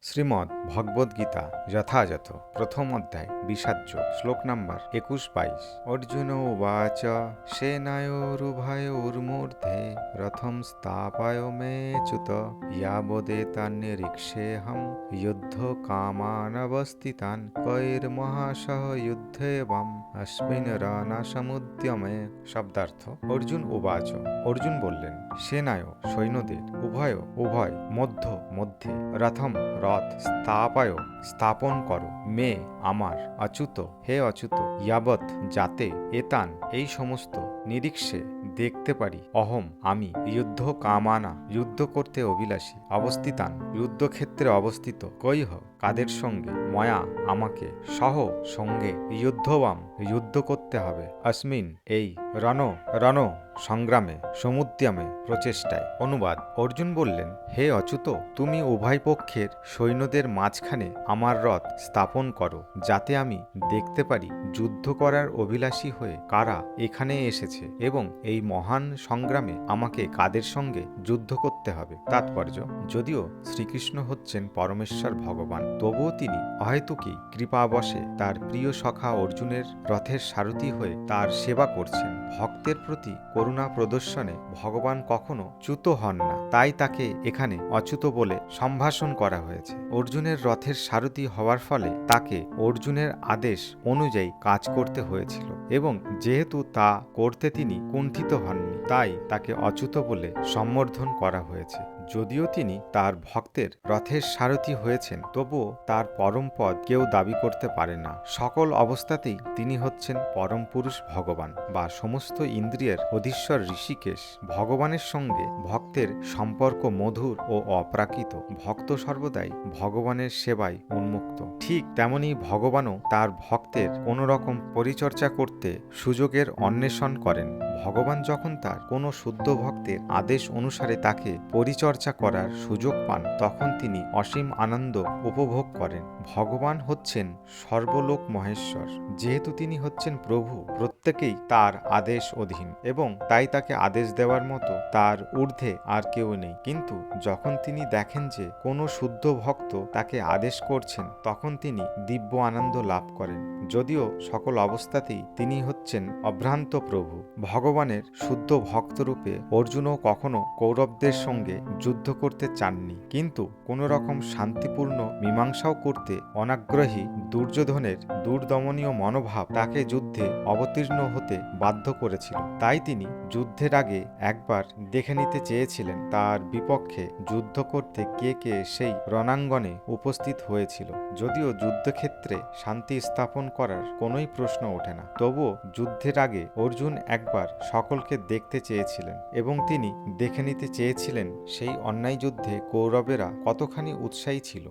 শ্রীমদ্ ভগবদ্গীতা যথাযথ প্রথম অধ্যায় বিষাজ্য শ্লোক নাম্বার 21-22। অর্জুন উবাচ সেনায়োরুভয়োর্মধ্যে রথম স্থাপয় মেচ্যুত ইয়াবদেতান্নিরীক্ষেऽহং যুদ্ধ কামানবস্থিতান কৈর্মহাসহ যুদ্ধেবং অস্মিন রণসমুদ্যমে। শব্দার্থ: অর্জুন উবাচ, অর্জুন বললেন, সেনায় সৈন্যদের, উভয় মধ্যে রথম রথ স্থাপন করো, মে আমার, অচ্যুত হে অচ্যুত, ইয়াবৎ যাতে, এতান এই সমস্ত, নিরীক্ষে দেখতে পারি, অহম আমি, যুদ্ধ কামানা যুদ্ধ করতে অভিলাষী, অবস্থিতান যুদ্ধক্ষেত্রে অবস্থিত, কৈহ কাদের সঙ্গে, ময়া আমাকে, সহ সঙ্গে, যুদ্ধবাম যুদ্ধ করতে হবে, অস্মিন এই, রণ সংগ্রামে, সমুদ্যমে প্রচেষ্টায়। অনুবাদ: অর্জুন বললেন, হে অচ্যুত, তুমি উভয় পক্ষের সৈন্যদের মাঝখানে আমার রথ স্থাপন করো, যাতে আমি দেখতে পারি যুদ্ধ করার অভিলাষী হয়ে কারা এখানে এসেছে এবং এই মহান সংগ্রামে আমাকে কাদের সঙ্গে যুদ্ধ করতে হবে। তাৎপর্য: যদিও শ্রীকৃষ্ণ হচ্ছেন পরমেশ্বর ভগবান, তবুও তিনি অহেতুকী কৃপাবশে তার প্রিয় সখা অর্জুনের রথের সারথি হয়ে তার সেবা করছেন। ভক্তের প্রতি করুণা প্রদর্শনে ভগবান কখনো চ্যুত হন না, তাই তাকে এখানে অচ্যুত বলে সম্ভাষণ করা হয়েছে। অর্জুনের রথের সারথি হওয়ার ফলে তাকে অর্জুনের আদেশ অনুযায়ী কাজ করতে হয়েছিল এবং যেহেতু তা করতে তিনি কুণ্ঠিত হননি, তাই তাকে অচ্যুত বলে সম্বোধন করা হয়েছে। যদিও তিনি তার ভক্তের রথের সারথি হয়েছেন, তবুও তার পরম পদ কেউ দাবি করতে পারে না। সকল অবস্থাতেই তিনি হচ্ছেন পরম পুরুষ ভগবান বা সমস্ত ইন্দ্রিয়ের অধীশ্বর ঋষিকেশ। ভগবানের সঙ্গে ভক্তের সম্পর্ক মধুর ও অপ্রাকৃত। ভক্ত সর্বদাই ভগবানের সেবায় উন্মুক্ত। ঠিক তেমনি ভগবানও তার ভক্তের কোনো রকম পরিচর্যা করতে সুযোগের অন্বেষণ করেন। ভগবান যখন তার কোনো শুদ্ধ ভক্তের আদেশ অনুসারে তাকে পরিচর্যা করার সুযোগ পান, তখন তিনি অসীম আনন্দ উপভোগ করেন। ভগবান হচ্ছেন সর্বলোক মহেশ্বর। যেহেতু তিনি হচ্ছেন প্রভু, প্রত্যেকেই তার আদেশ অধীন এবং তাই তাকে আদেশ দেওয়ার মতো তার ঊর্ধ্বে আর কেউ নেই। কিন্তু যখন তিনি দেখেন যে কোনো শুদ্ধ ভক্ত তাকে আদেশ করছেন, তখন তিনি দিব্য আনন্দ লাভ করেন। যদিও সকল অবস্থাতেই তিনি হচ্ছেন অভ্রান্ত প্রভু। ভগবানের শুদ্ধ ভক্তরূপে অর্জুনও কখনো কৌরবদের সঙ্গে যুদ্ধ করতে চাননি, কিন্তু কোনো রকম শান্তিপূর্ণ মীমাংসাও করতে অনাগ্রহী দুর্যোধনের দুর্দমনীয় মনোভাব তাকে যুদ্ধে অবতীর্ণ হতে বাধ্য করেছিল। তাই তিনি যুদ্ধের আগে একবার দেখে নিতে চেয়েছিলেন তার বিপক্ষে যুদ্ধ করতে কে কে সেই রণাঙ্গনে উপস্থিত হয়েছিল। যদিও যুদ্ধক্ষেত্রে শান্তি স্থাপন করার কোনোই প্রশ্ন ওঠে না, তবুও যুদ্ধের আগে অর্জুন একবার সকলকে দেখতে চেয়েছিলেন এবং তিনি দেখে নিতে চেয়েছিলেন সেই অন্যায় যুদ্ধে কৌরবেরা কতখানি উৎসাহী ছিল।